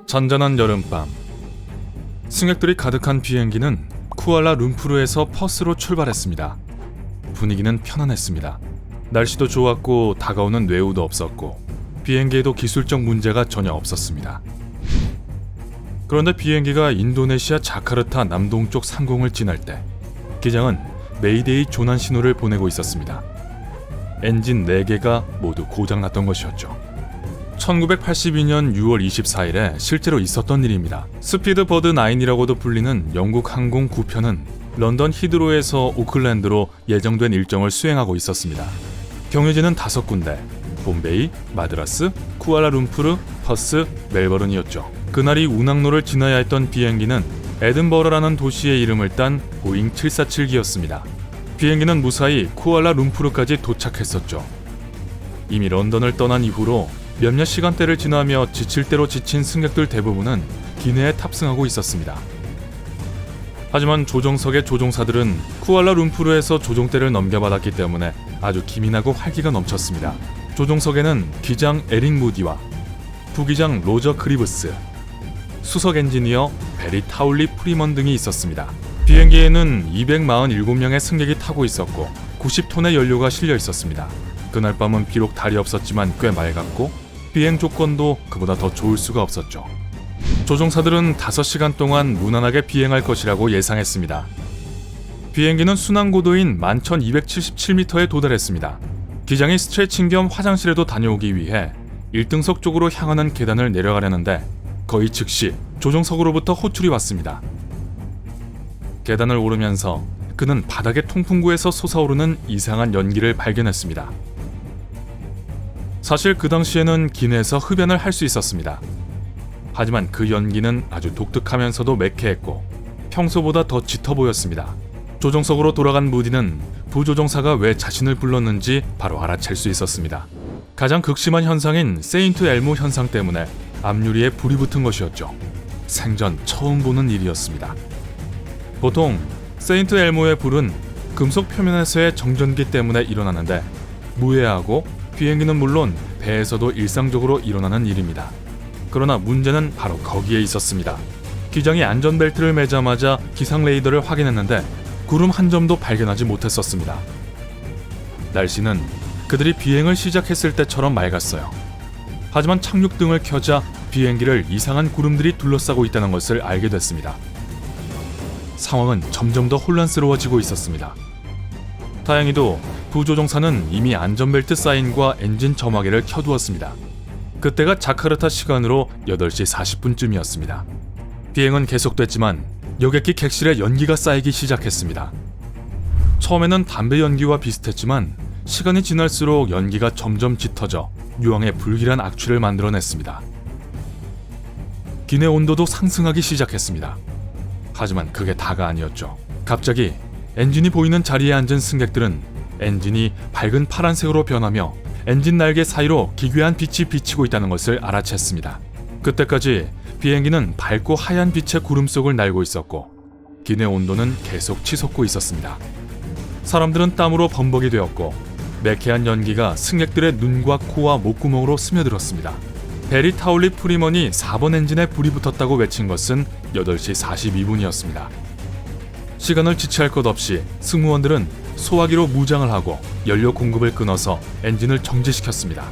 잔잔한 여름밤, 승객들이 가득한 비행기는 쿠알라룸푸르에서 퍼스로 출발했습니다. 분위기는 편안했습니다. 날씨도 좋았고 다가오는 뇌우도 없었고 비행기에도 기술적 문제가 전혀 없었습니다. 그런데 비행기가 인도네시아 자카르타 남동쪽 상공을 지날 때 기장은 메이데이 조난 신호를 보내고 있었습니다. 엔진 4개가 모두 고장났던 것이었죠. 1982년 6월 24일에 실제로 있었던 일입니다. 스피드 버드 9이라고도 불리는 영국 항공 9편은 런던 히드로에서 오클랜드로 예정된 일정을 수행하고 있었습니다. 경유지는 5군데, 봄베이, 마드라스, 쿠알라룸푸르, 퍼스, 멜버른이었죠. 그날이 운항로를 지나야 했던 비행기는 에든버러라는 도시의 이름을 딴 보잉 747기였습니다. 비행기는 무사히 쿠알라룸푸르까지 도착했었죠. 이미 런던을 떠난 이후로 몇몇 시간대를 지나며 지칠 대로 지친 승객들 대부분은 기내에 탑승하고 있었습니다. 하지만 조종석의 조종사들은 쿠알라룸푸르에서 조종대를 넘겨받았기 때문에 아주 기민하고 활기가 넘쳤습니다. 조종석에는 기장 에릭 무디와 부기장 로저 크리브스, 수석 엔지니어 베리 타울리 프리먼 등이 있었습니다. 비행기에는 247명의 승객이 타고 있었고 90톤의 연료가 실려 있었습니다. 그날 밤은 비록 달이 없었지만 꽤 맑았고 비행 조건도 그보다 더 좋을 수가 없었죠. 조종사들은 5시간 동안 무난하게 비행할 것이라고 예상했습니다. 비행기는 순항고도인 11,277m에 도달했습니다. 기장이 스트레칭 겸 화장실에도 다녀오기 위해 1등석 쪽으로 향하는 계단을 내려가려는데 거의 즉시 조종석으로부터 호출이 왔습니다. 계단을 오르면서 그는 바닥의 통풍구에서 솟아오르는 이상한 연기를 발견했습니다. 사실 그 당시에는 기내에서 흡연을 할 수 있었습니다. 하지만 그 연기는 아주 독특하면서도 매캐했고 평소보다 더 짙어 보였습니다. 조종석으로 돌아간 무디는 부조종사가 왜 자신을 불렀는지 바로 알아챌 수 있었습니다. 가장 극심한 현상인 세인트 엘모 현상 때문에 앞유리에 불이 붙은 것이었죠. 생전 처음 보는 일이었습니다. 보통 세인트 엘모의 불은 금속 표면에서의 정전기 때문에 일어나는데 무해하고 비행기는 물론 배에서도 일상적으로 일어나는 일입니다. 그러나 문제는 바로 거기에 있었습니다. 기장이 안전벨트를 매자마자 기상 레이더를 확인했는데 구름 한 점도 발견하지 못했었습니다. 날씨는 그들이 비행을 시작했을 때처럼 맑았어요. 하지만 착륙등을 켜자 비행기를 이상한 구름들이 둘러싸고 있다는 것을 알게 됐습니다. 상황은 점점 더 혼란스러워지고 있었습니다. 다행히도 부조종사는 이미 안전벨트 사인과 엔진 점화기를 켜두었습니다. 그때가 자카르타 시간으로 8시 40분쯤이었습니다. 비행은 계속됐지만 여객기 객실에 연기가 쌓이기 시작했습니다. 처음에는 담배 연기와 비슷했지만 시간이 지날수록 연기가 점점 짙어져 유황의 불길한 악취를 만들어냈습니다. 기내 온도도 상승하기 시작했습니다. 하지만 그게 다가 아니었죠. 갑자기 엔진이 보이는 자리에 앉은 승객들은 엔진이 밝은 파란색으로 변하며 엔진 날개 사이로 기괴한 빛이 비치고 있다는 것을 알아챘습니다. 그때까지 비행기는 밝고 하얀 빛의 구름 속을 날고 있었고 기내 온도는 계속 치솟고 있었습니다. 사람들은 땀으로 범벅이 되었고 매캐한 연기가 승객들의 눈과 코와 목구멍으로 스며들었습니다. 베리 타울리 프리먼이 4번 엔진에 불이 붙었다고 외친 것은 8시 42분이었습니다. 시간을 지체할 것 없이 승무원들은 소화기로 무장을 하고 연료 공급을 끊어서 엔진을 정지시켰습니다.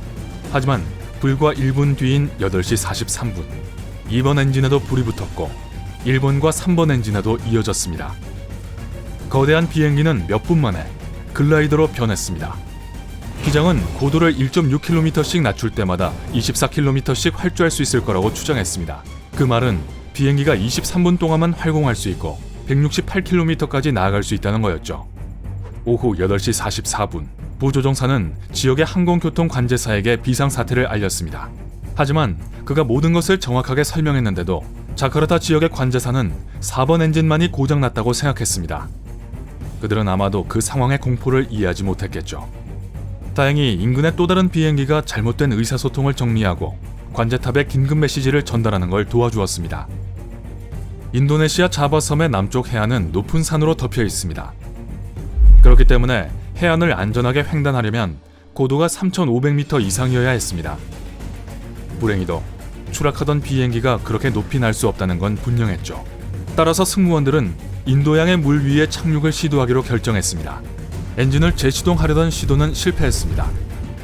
하지만 불과 1분 뒤인 8시 43분 2번 엔진에도 불이 붙었고 1번과 3번 엔진에도 이어졌습니다. 거대한 비행기는 몇 분 만에 글라이더로 변했습니다. 기장은 고도를 1.6km씩 낮출 때마다 24km씩 활주할 수 있을 거라고 추정했습니다. 그 말은 비행기가 23분 동안만 활공할 수 있고 168km까지 나아갈 수 있다는 거였죠. 오후 8시 44분 부조종사는 지역의 항공교통 관제사에게 비상사태를 알렸습니다. 하지만 그가 모든 것을 정확하게 설명했는데도 자카르타 지역의 관제사는 4번 엔진만이 고장났다고 생각했습니다. 그들은 아마도 그 상황의 공포를 이해하지 못했겠죠. 다행히 인근의 또 다른 비행기가 잘못된 의사소통을 정리하고 관제탑에 긴급 메시지를 전달하는 걸 도와주었습니다. 인도네시아 자바섬의 남쪽 해안은 높은 산으로 덮여 있습니다. 그렇기 때문에 해안을 안전하게 횡단하려면 고도가 3,500m 이상이어야 했습니다. 불행히도 추락하던 비행기가 그렇게 높이 날 수 없다는 건 분명했죠. 따라서 승무원들은 인도양의 물 위에 착륙을 시도하기로 결정했습니다. 엔진을 재시동하려던 시도는 실패했습니다.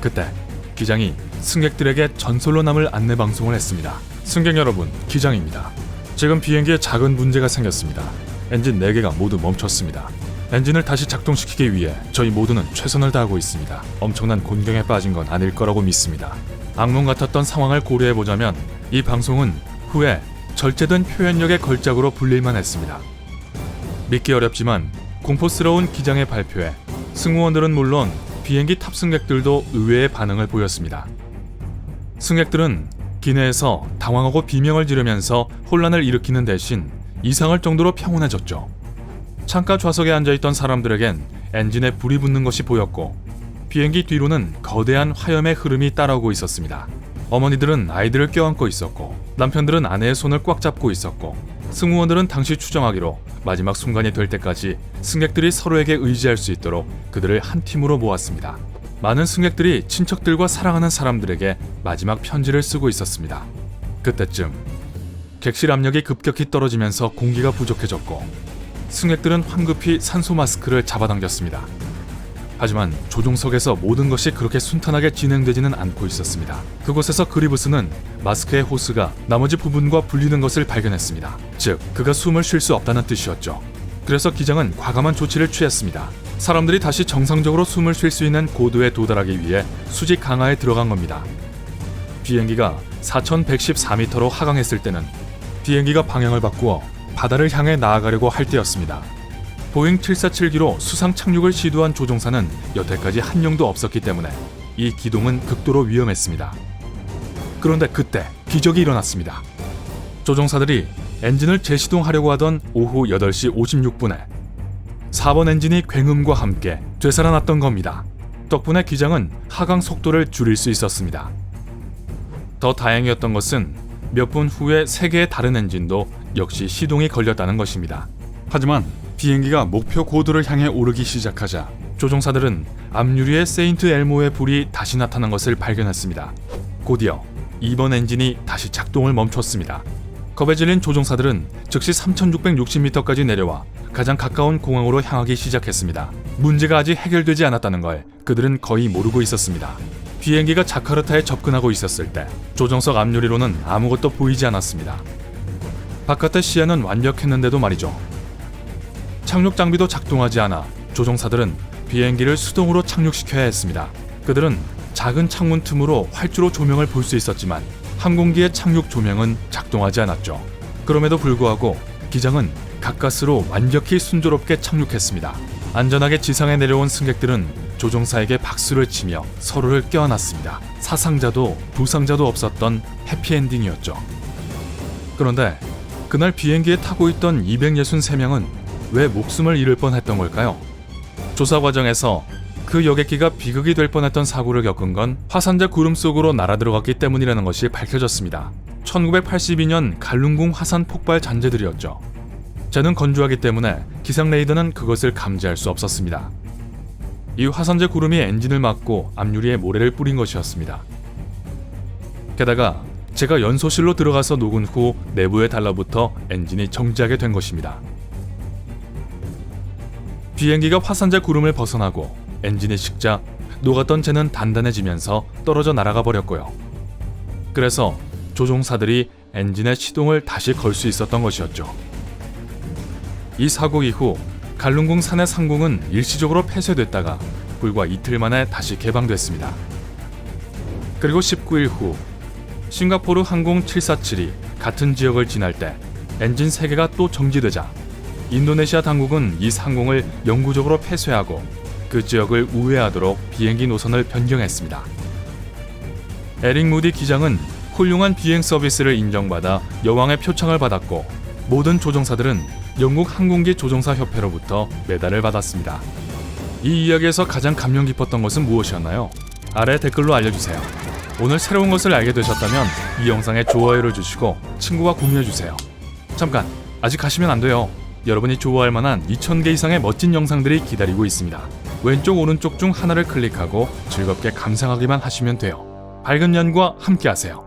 그때 기장이 승객들에게 전설로 남을 안내 방송을 했습니다. 승객 여러분, 기장입니다. 지금 비행기에 작은 문제가 생겼습니다. 엔진 4개가 모두 멈췄습니다. 엔진을 다시 작동시키기 위해 저희 모두는 최선을 다하고 있습니다. 엄청난 곤경에 빠진 건 아닐 거라고 믿습니다. 악몽 같았던 상황을 고려해보자면 이 방송은 후에 절제된 표현력의 걸작으로 불릴만 했습니다. 믿기 어렵지만 공포스러운 기장의 발표에 승무원들은 물론 비행기 탑승객들도 의외의 반응을 보였습니다. 승객들은 기내에서 당황하고 비명을 지르면서 혼란을 일으키는 대신 이상할 정도로 평온해졌죠. 창가 좌석에 앉아있던 사람들에겐 엔진에 불이 붙는 것이 보였고 비행기 뒤로는 거대한 화염의 흐름이 따라오고 있었습니다. 어머니들은 아이들을 껴안고 있었고 남편들은 아내의 손을 꽉 잡고 있었고 승무원들은 당시 추정하기로 마지막 순간이 될 때까지 승객들이 서로에게 의지할 수 있도록 그들을 한 팀으로 모았습니다. 많은 승객들이 친척들과 사랑하는 사람들에게 마지막 편지를 쓰고 있었습니다. 그때쯤 객실 압력이 급격히 떨어지면서 공기가 부족해졌고 승객들은 황급히 산소 마스크를 잡아당겼습니다. 하지만 조종석에서 모든 것이 그렇게 순탄하게 진행되지는 않고 있었습니다. 그곳에서 그리브스는 마스크의 호스가 나머지 부분과 분리된 것을 발견했습니다. 즉, 그가 숨을 쉴 수 없다는 뜻이었죠. 그래서 기장은 과감한 조치를 취했습니다. 사람들이 다시 정상적으로 숨을 쉴 수 있는 고도에 도달하기 위해 수직 강화에 들어간 겁니다. 비행기가 4114m로 하강했을 때는 비행기가 방향을 바꾸어 바다를 향해 나아가려고 할 때였습니다. 보잉 747기로 수상 착륙을 시도한 조종사는 여태까지 한 명도 없었기 때문에 이 기동은 극도로 위험했습니다. 그런데 그때 기적이 일어났습니다. 조종사들이 엔진을 재시동하려고 하던 오후 8시 56분에 4번 엔진이 굉음과 함께 되살아났던 겁니다. 덕분에 기장은 하강 속도를 줄일 수 있었습니다. 더 다행이었던 것은 몇 분 후에 3개의 다른 엔진도 역시 시동이 걸렸다는 것입니다. 하지만 비행기가 목표 고도를 향해 오르기 시작하자 조종사들은 앞유리에 세인트 엘모의 불이 다시 나타난 것을 발견했습니다. 곧이어 2번 엔진이 다시 작동을 멈췄습니다. 겁에 질린 조종사들은 즉시 3660m까지 내려와 가장 가까운 공항으로 향하기 시작했습니다. 문제가 아직 해결되지 않았다는 걸 그들은 거의 모르고 있었습니다. 비행기가 자카르타에 접근하고 있었을 때 조종석 앞유리로는 아무것도 보이지 않았습니다. 바깥의 시야는 완벽했는데도 말이죠. 착륙 장비도 작동하지 않아 조종사들은 비행기를 수동으로 착륙시켜야 했습니다. 그들은 작은 창문 틈으로 활주로 조명을 볼 수 있었지만 항공기의 착륙 조명은 작동하지 않았죠. 그럼에도 불구하고 기장은 가까스로 완벽히 순조롭게 착륙했습니다. 안전하게 지상에 내려온 승객들은 조종사에게 박수를 치며 서로를 껴안았습니다. 사상자도 부상자도 없었던 해피엔딩이었죠. 그런데 그날 비행기에 타고 있던 263명은 왜 목숨을 잃을 뻔했던 걸까요? 조사 과정에서 그 여객기가 비극이 될 뻔했던 사고를 겪은 건 화산재 구름 속으로 날아들어갔기 때문이라는 것이 밝혀졌습니다. 1982년 갈룬궁 화산 폭발 잔재들이었죠. 재는 건조하기 때문에 기상 레이더는 그것을 감지할 수 없었습니다. 이 화산재 구름이 엔진을 막고 앞유리에 모래를 뿌린 것이었습니다. 게다가 제가 연소실로 들어가서 녹은 후 내부에 달라붙어 엔진이 정지하게 된 것입니다. 비행기가 화산재 구름을 벗어나고 엔진이 식자 녹았던 재는 단단해지면서 떨어져 날아가 버렸고요. 그래서 조종사들이 엔진의 시동을 다시 걸 수 있었던 것이었죠. 이 사고 이후 갈룬궁 산해 상공은 일시적으로 폐쇄됐다가 불과 이틀 만에 다시 개방됐습니다. 그리고 19일 후 싱가포르 항공 747이 같은 지역을 지날 때 엔진 3개가 또 정지되자 인도네시아 당국은 이 상공을 영구적으로 폐쇄하고 그 지역을 우회하도록 비행기 노선을 변경했습니다. 에릭 무디 기장은 훌륭한 비행 서비스를 인정받아 여왕의 표창을 받았고 모든 조종사들은 영국 항공기 조종사 협회로부터 메달을 받았습니다. 이 이야기에서 가장 감명 깊었던 것은 무엇이었나요? 아래 댓글로 알려주세요. 오늘 새로운 것을 알게 되셨다면 이 영상에 좋아요를 주시고 친구와 공유해주세요. 잠깐, 아직 가시면 안 돼요. 여러분이 좋아할 만한 2000개 이상의 멋진 영상들이 기다리고 있습니다. 왼쪽 오른쪽 중 하나를 클릭하고 즐겁게 감상하기만 하시면 돼요. 밝은 연과 함께하세요.